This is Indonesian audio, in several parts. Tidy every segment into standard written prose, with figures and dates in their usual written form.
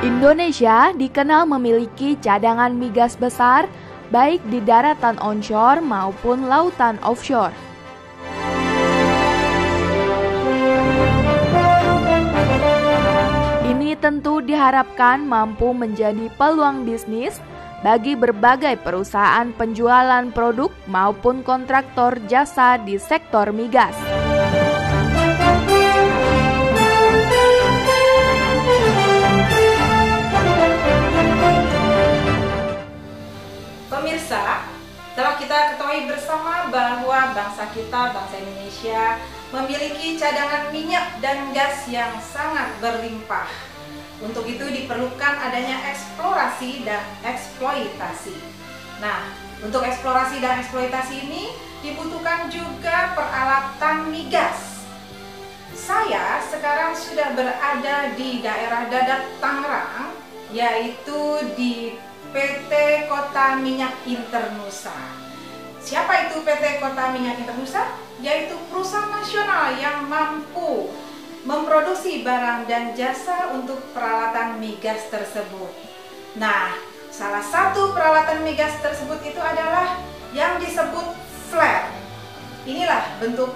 Indonesia dikenal memiliki cadangan migas besar baik di daratan onshore maupun lautan offshore. Ini tentu diharapkan mampu menjadi peluang bisnis bagi berbagai perusahaan penjualan produk maupun kontraktor jasa di sektor migas. Pemirsa, telah kita ketahui bersama bahwa bangsa kita, bangsa Indonesia, memiliki cadangan minyak dan gas yang sangat berlimpah. Untuk itu diperlukan adanya eksplorasi dan eksploitasi. Nah, untuk eksplorasi dan eksploitasi ini dibutuhkan juga peralatan migas. Saya sekarang sudah berada di daerah Dadap, Tangerang, yaitu di PT Kota Minyak Internusa. Siapa itu PT Kota Minyak Internusa? Yaitu perusahaan nasional yang mampu memproduksi barang dan jasa untuk peralatan migas tersebut. Nah, salah satu peralatan migas tersebut itu adalah yang disebut flare. Inilah bentuk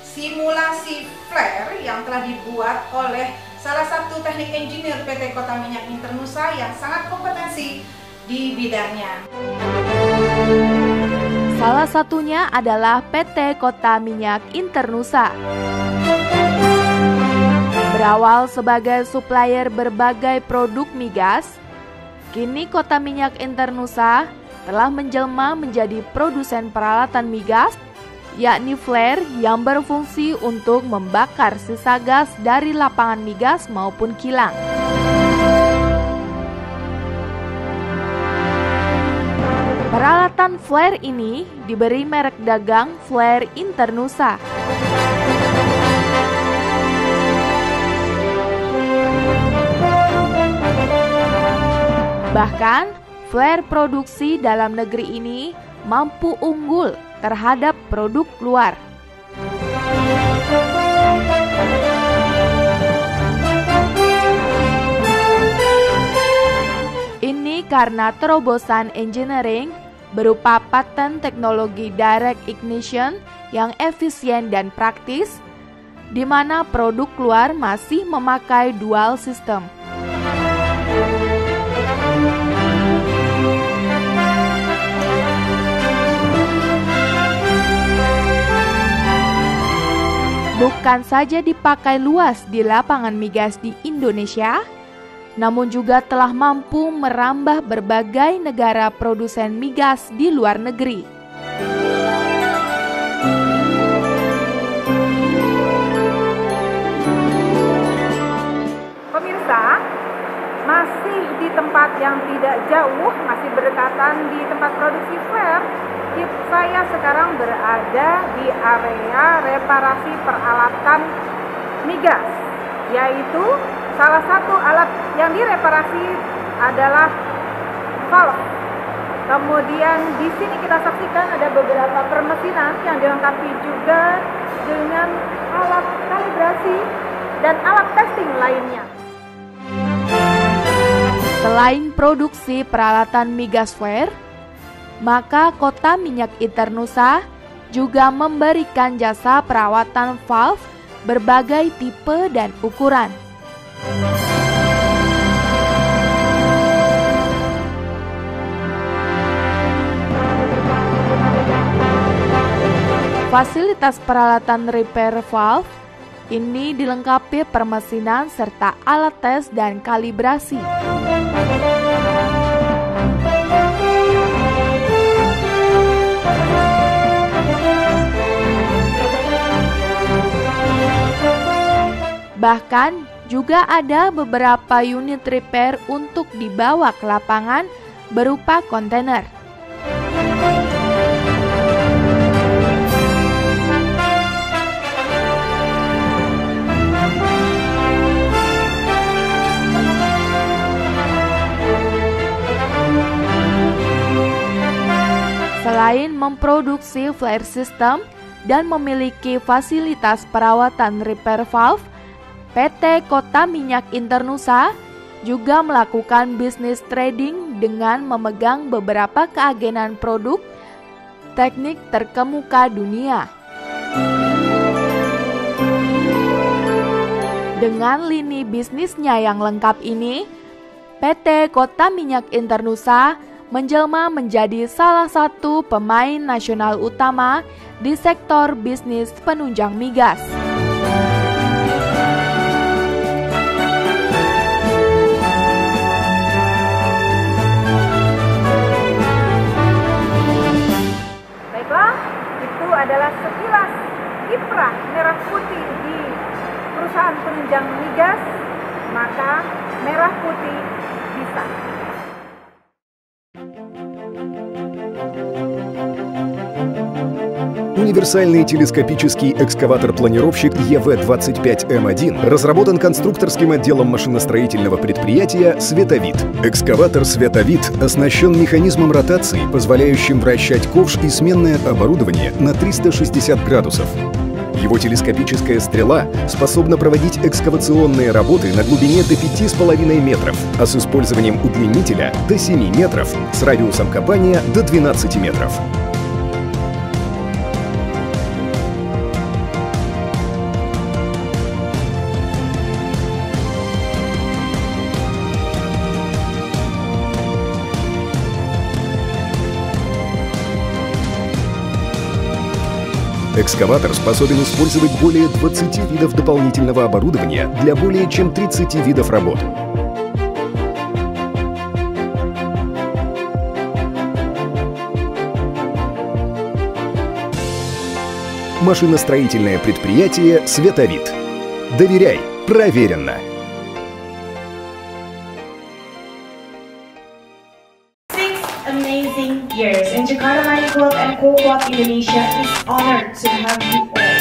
simulasi flare yang telah dibuat oleh salah satu teknik engineer PT Kota Minyak Internusa yang sangat kompetensi di bidangnya. Salah satunya adalah PT Kota Minyak Internusa. Berawal sebagai supplier berbagai produk migas, kini Kota Minyak Internusa telah menjelma menjadi produsen peralatan migas, yakni flare yang berfungsi untuk membakar sisa gas dari lapangan migas maupun kilang. Peralatan flare ini diberi merek dagang Flare Internusa. Bahkan, flare produksi dalam negeri ini mampu unggul terhadap produk luar. Ini karena terobosan engineering berupa paten teknologi direct ignition yang efisien dan praktis, di mana produk luar masih memakai dual system. Bukan saja dipakai luas di lapangan migas di Indonesia, namun juga telah mampu merambah berbagai negara produsen migas di luar negeri. Pemirsa, masih di tempat yang tidak jauh, masih berdekatan di tempat produksi flare, saya sekarang berada di area reparasi peralatan migas, yaitu salah satu alat yang direparasi adalah valve. Kemudian di sini kita saksikan ada beberapa permesinan yang dilengkapi juga dengan alat kalibrasi dan alat testing lainnya. Selain produksi peralatan migas flare, maka Kota Minyak Internusa juga memberikan jasa perawatan valve berbagai tipe dan ukuran. Fasilitas peralatan repair valve ini dilengkapi permesinan serta alat tes dan kalibrasi. Bahkan juga ada beberapa unit repair untuk dibawa ke lapangan berupa kontainer. Selain memproduksi flare system dan memiliki fasilitas perawatan repair valve, PT Kota Minyak Internusa juga melakukan bisnis trading dengan memegang beberapa keagenan produk teknik terkemuka dunia. Dengan lini bisnisnya yang lengkap ini, PT Kota Minyak Internusa menjelma menjadi salah satu pemain nasional utama di sektor bisnis penunjang migas. Baiklah, itu adalah sekilas kiprah merah putih di perusahaan penunjang migas, maka merah putih bisa. Универсальный телескопический экскаватор-планировщик ЕВ-25М1 разработан конструкторским отделом машиностроительного предприятия «Световид». Экскаватор «Световид» оснащен механизмом ротации, позволяющим вращать ковш и сменное оборудование на 360 градусов. Его телескопическая стрела способна проводить экскавационные работы на глубине до 5,5 метров, а с использованием удлинителя до 7 метров, с радиусом копания до 12 метров. Экскаватор способен использовать более 20 видов дополнительного оборудования для более чем 30 видов работ. Машиностроительное предприятие «Световид». Доверяй, проверено. Amazing years, and Jakarta Mining Club and Coal Club Indonesia is honored to have you all.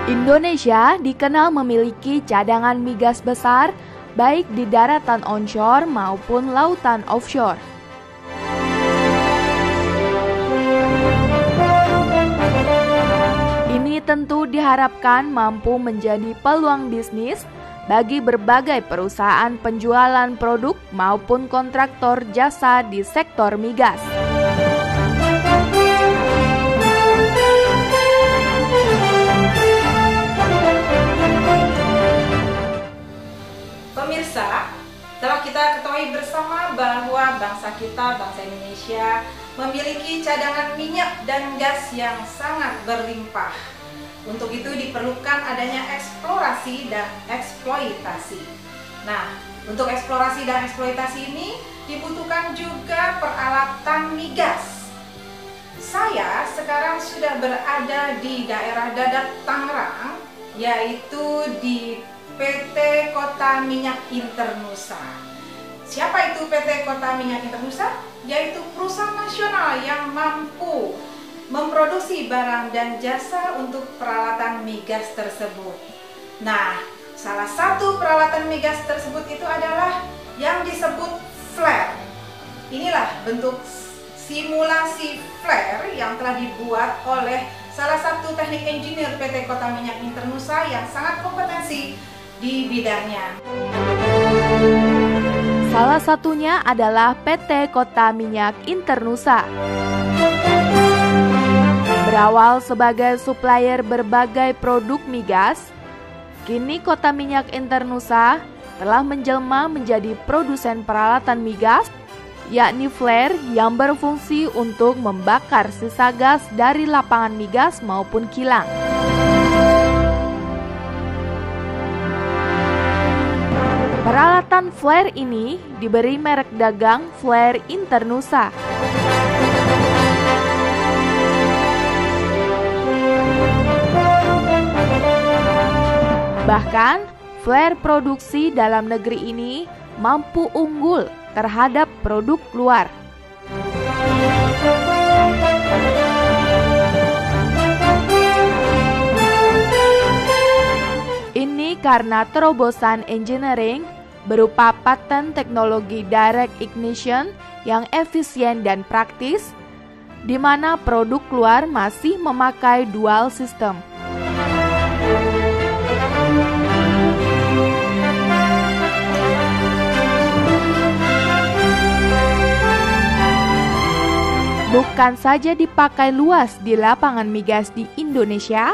Indonesia dikenal memiliki cadangan migas besar baik di daratan onshore maupun lautan offshore. Ini tentu diharapkan mampu menjadi peluang bisnis bagi berbagai perusahaan penjualan produk maupun kontraktor jasa di sektor migas. Pemirsa, telah kita ketahui bersama bahwa bangsa kita, bangsa Indonesia, memiliki cadangan minyak dan gas yang sangat berlimpah. Untuk itu diperlukan adanya eksplorasi dan eksploitasi. Nah, untuk eksplorasi dan eksploitasi ini dibutuhkan juga peralatan migas. Saya sekarang sudah berada di daerah Dadap, Tangerang, yaitu di PT Kota Minyak Internusa. Siapa itu PT Kota Minyak Internusa? Yaitu perusahaan nasional yang mampu memproduksi barang dan jasa untuk peralatan migas tersebut. Nah, salah satu peralatan migas tersebut itu adalah yang disebut flare. Inilah bentuk simulasi flare yang telah dibuat oleh salah satu teknik engineer PT Kota Minyak Internusa yang sangat kompetensi di bidangnya. Salah satunya adalah PT Kota Minyak Internusa. Berawal sebagai supplier berbagai produk migas, kini Kota Minyak Internusa telah menjelma menjadi produsen peralatan migas, yakni flare yang berfungsi untuk membakar sisa gas dari lapangan migas maupun kilang. Peralatan flare ini diberi merek dagang Flare Internusa. Bahkan, flare produksi dalam negeri ini mampu unggul terhadap produk luar. Ini karena terobosan engineering berupa paten teknologi direct ignition yang efisien dan praktis, di mana produk luar masih memakai dual system. Bukan saja dipakai luas di lapangan migas di Indonesia,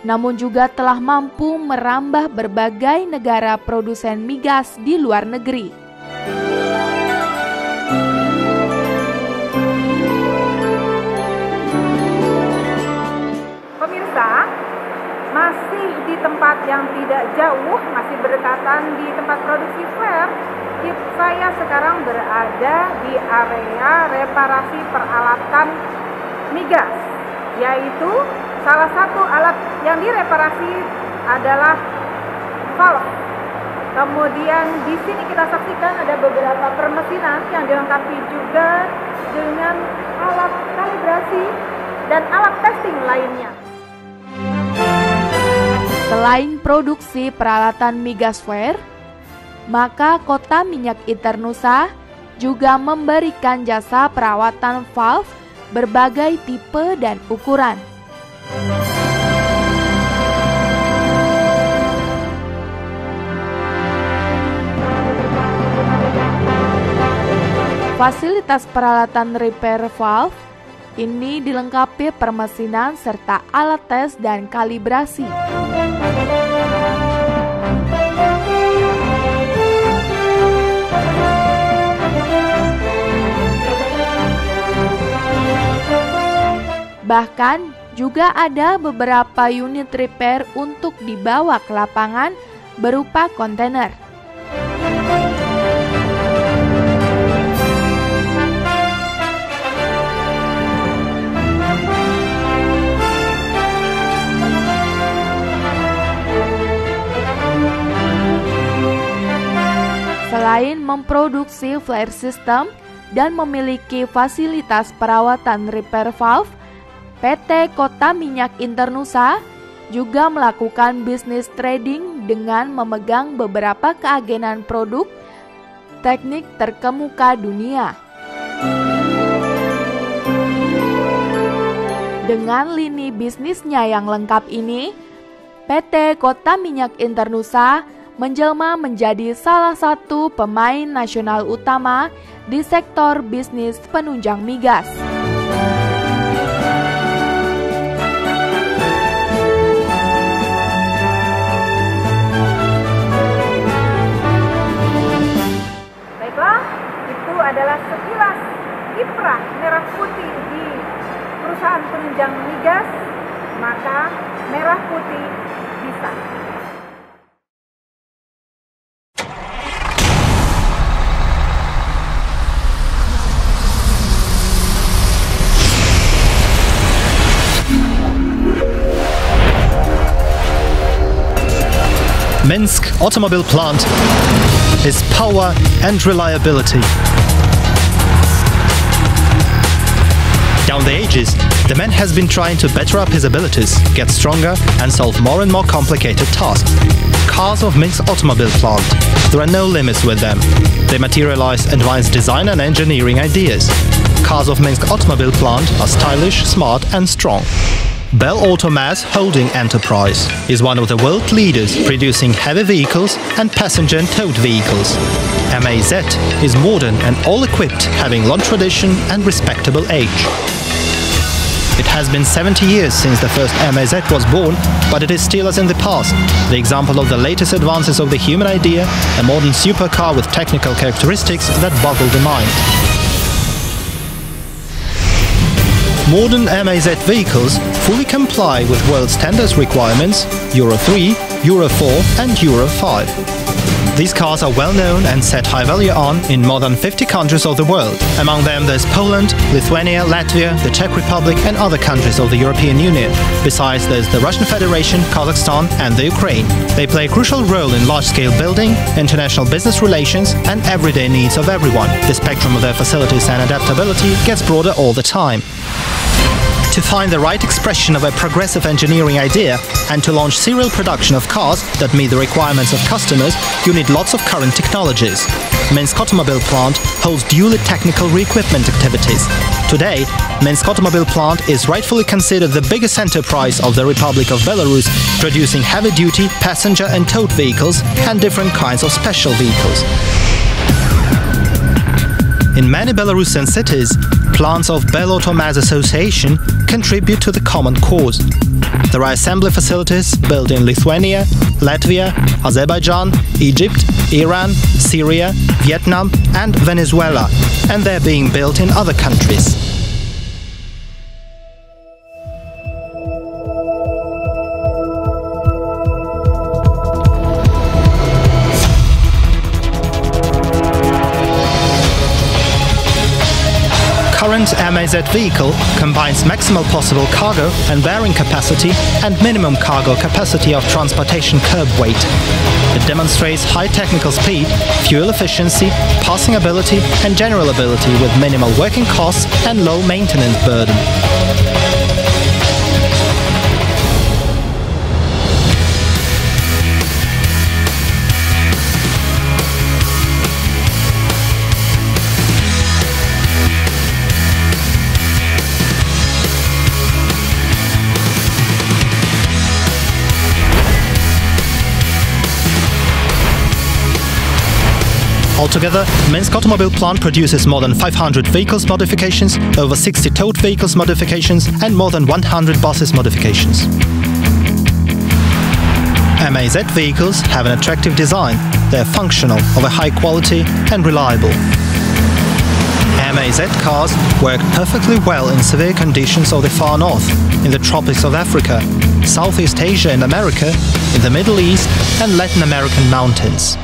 namun juga telah mampu merambah berbagai negara produsen migas di luar negeri. Pemirsa, masih di tempat yang tidak jauh, masih berdekatan di tempat produksi flare, saya sekarang berada di area reparasi peralatan migas, yaitu salah satu alat yang direparasi adalah valve. Kemudian di sini kita saksikan ada beberapa permesinan yang dilengkapi juga dengan alat kalibrasi dan alat testing lainnya. Selain produksi peralatan migas flare, maka Kota Minyak Internusa juga memberikan jasa perawatan valve berbagai tipe dan ukuran. Fasilitas peralatan repair valve ini dilengkapi permesinan serta alat tes dan kalibrasi. Bahkan juga ada beberapa unit repair untuk dibawa ke lapangan berupa kontainer. Selain memproduksi flare system dan memiliki fasilitas perawatan repair valve, PT Kota Minyak Internusa juga melakukan bisnis trading dengan memegang beberapa keagenan produk teknik terkemuka dunia. Dengan lini bisnisnya yang lengkap ini, PT Kota Minyak Internusa menjelma menjadi salah satu pemain nasional utama di sektor bisnis penunjang migas. Baiklah, itu adalah sekilas kiprah merah putih di perusahaan penunjang migas, maka merah putih bisa. Minsk Automobile Plant is power and reliability. Down the ages, the man has been trying to better up his abilities, get stronger and solve more and more complicated tasks. Cars of Minsk Automobile Plant. There are no limits with them. They materialize advanced design and engineering ideas. Cars of Minsk Automobile Plant are stylish, smart and strong. Bell Automaz Holding Enterprise is one of the world leaders producing heavy vehicles and passenger and towed vehicles. MAZ is modern and all-equipped, having long tradition and respectable age. It has been 70 years since the first MAZ was born, but it is still as in the past, the example of the latest advances of the human idea, a modern supercar with technical characteristics that boggle the mind. Modern MAZ vehicles fully comply with world standards requirements Euro 3, Euro 4 and Euro 5. These cars are well known and set high value on in more than 50 countries of the world. Among them there's Poland, Lithuania, Latvia, the Czech Republic and other countries of the European Union. Besides there's the Russian Federation, Kazakhstan and the Ukraine. They play a crucial role in large-scale building, international business relations and everyday needs of everyone. The spectrum of their facilities and adaptability gets broader all the time. To find the right expression of a progressive engineering idea and to launch serial production of cars that meet the requirements of customers, you need lots of current technologies. Minsk Automobile Plant holds duly technical re-equipment activities. Today, Minsk Automobile Plant is rightfully considered the biggest enterprise of the Republic of Belarus, producing heavy-duty, passenger and towed vehicles and different kinds of special vehicles. In many Belarusian cities, plants of Bell Automaz Association contribute to the common cause. There are assembly facilities built in Lithuania, Latvia, Azerbaijan, Egypt, Iran, Syria, Vietnam and Venezuela, and they're being built in other countries. Current MAZ vehicle combines maximal possible cargo and bearing capacity and minimum cargo capacity of transportation curb weight. It demonstrates high technical speed, fuel efficiency, passing ability and general ability with minimal working costs and low maintenance burden. Altogether, Minsk Automobile Plant produces more than 500 vehicles modifications, over 60 towed vehicles modifications and more than 100 buses modifications. MAZ vehicles have an attractive design. They are functional, of a high quality and reliable. MAZ cars work perfectly well in severe conditions of the far north, in the tropics of Africa, Southeast Asia and America, in the Middle East and Latin American mountains.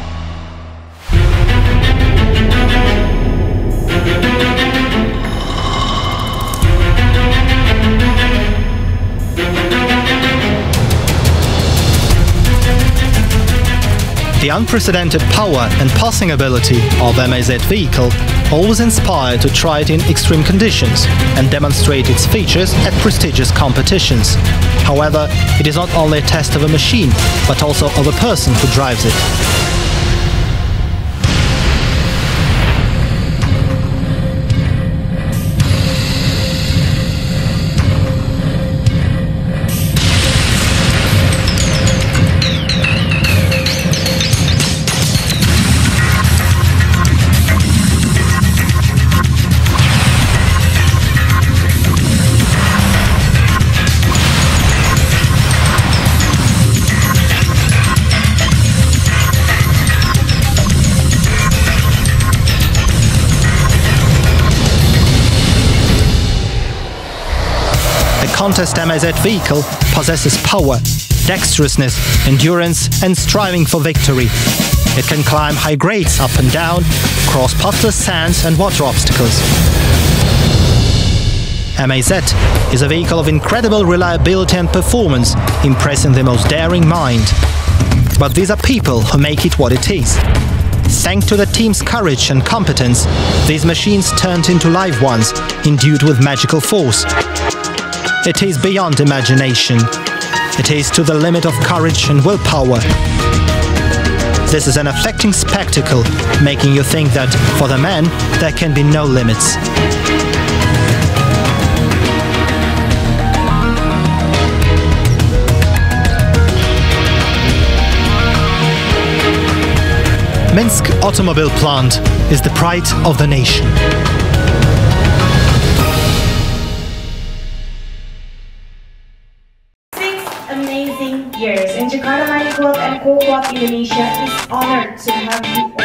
The unprecedented power and passing ability of MAZ vehicle always inspired to try it in extreme conditions and demonstrate its features at prestigious competitions. However, it is not only a test of a machine, but also of a person who drives it. The contest MAZ vehicle possesses power, dexterousness, endurance and striving for victory. It can climb high grades up and down, cross pathless sands and water obstacles. MAZ is a vehicle of incredible reliability and performance, impressing the most daring mind. But these are people who make it what it is. Thanks to the team's courage and competence, these machines turned into live ones, endued with magical force. It is beyond imagination. It is to the limit of courage and willpower. This is an affecting spectacle, making you think that, for the man, there can be no limits. Minsk Automobile Plant is the pride of the nation. 6 amazing years, and Jakarta Mining Club and Coal Club Indonesia is honored to have you all.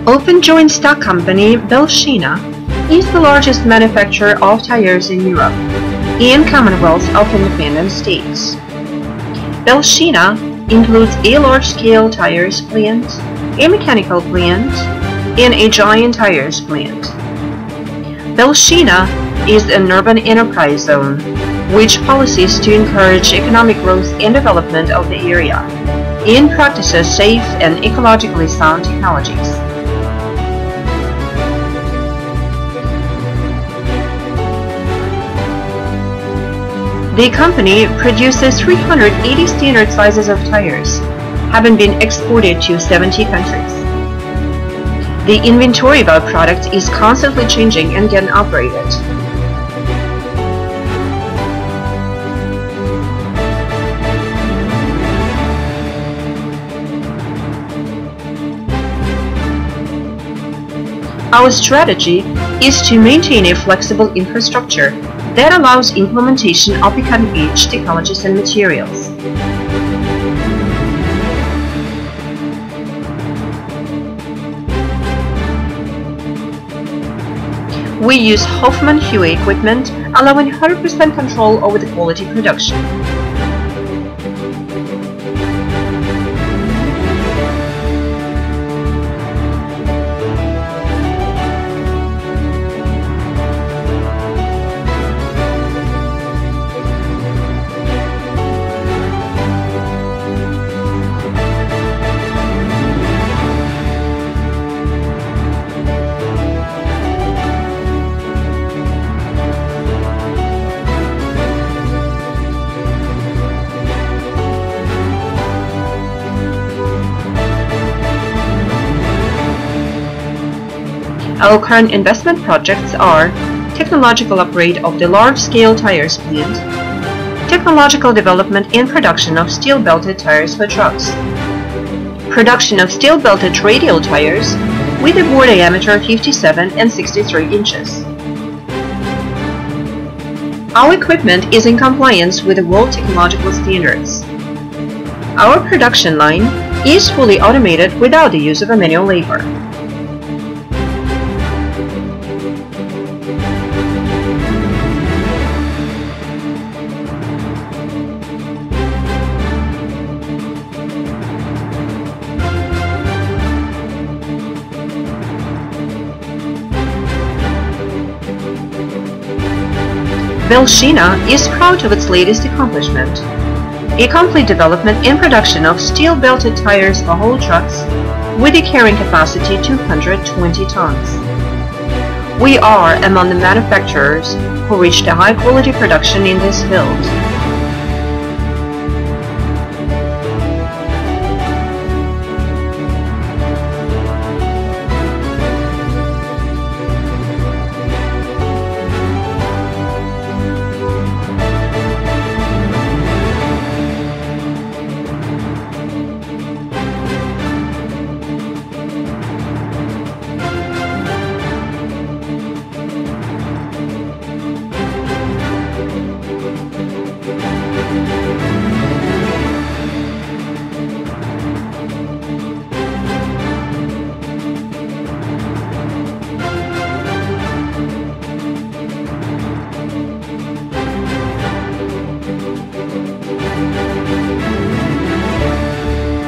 Open joint stock company Belshina is the largest manufacturer of tires in Europe and Commonwealth of Independent States. Belshina includes a large-scale tires plant, a mechanical plant, and a giant tires plant. Belshina is an urban enterprise zone, which policies to encourage economic growth and development of the area, and practices safe and ecologically sound technologies. The company produces 380 standard sizes of tires, having been exported to 70 countries. The inventory of our product is constantly changing and getting upgraded. Our strategy is to maintain a flexible infrastructure that allows implementation of the cutting-edge technologies and materials. We use Hoffman Huey equipment, allowing 100% control over the quality production. Our current investment projects are technological upgrade of the large-scale tires plant, technological development and production of steel-belted tires for trucks, production of steel-belted radial tires with a bore diameter of 57 and 63 inches. Our equipment is in compliance with the world technological standards. Our production line is fully automated without the use of a manual labor. Belshina is proud of its latest accomplishment, a complete development and production of steel-belted tires for whole trucks with a carrying capacity 220 tons. We are among the manufacturers who reached a high-quality production in this field.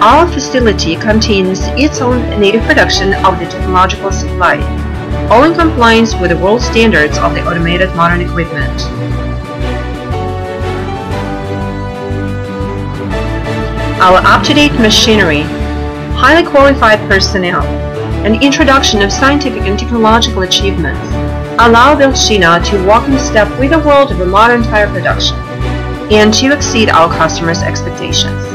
Our facility contains its own native production of the technological supply, all in compliance with the world standards of the automated modern equipment. Our up-to-date machinery, highly qualified personnel, and introduction of scientific and technological achievements allow Belshina to walk in step with the world of the modern tire production and to exceed our customers' expectations.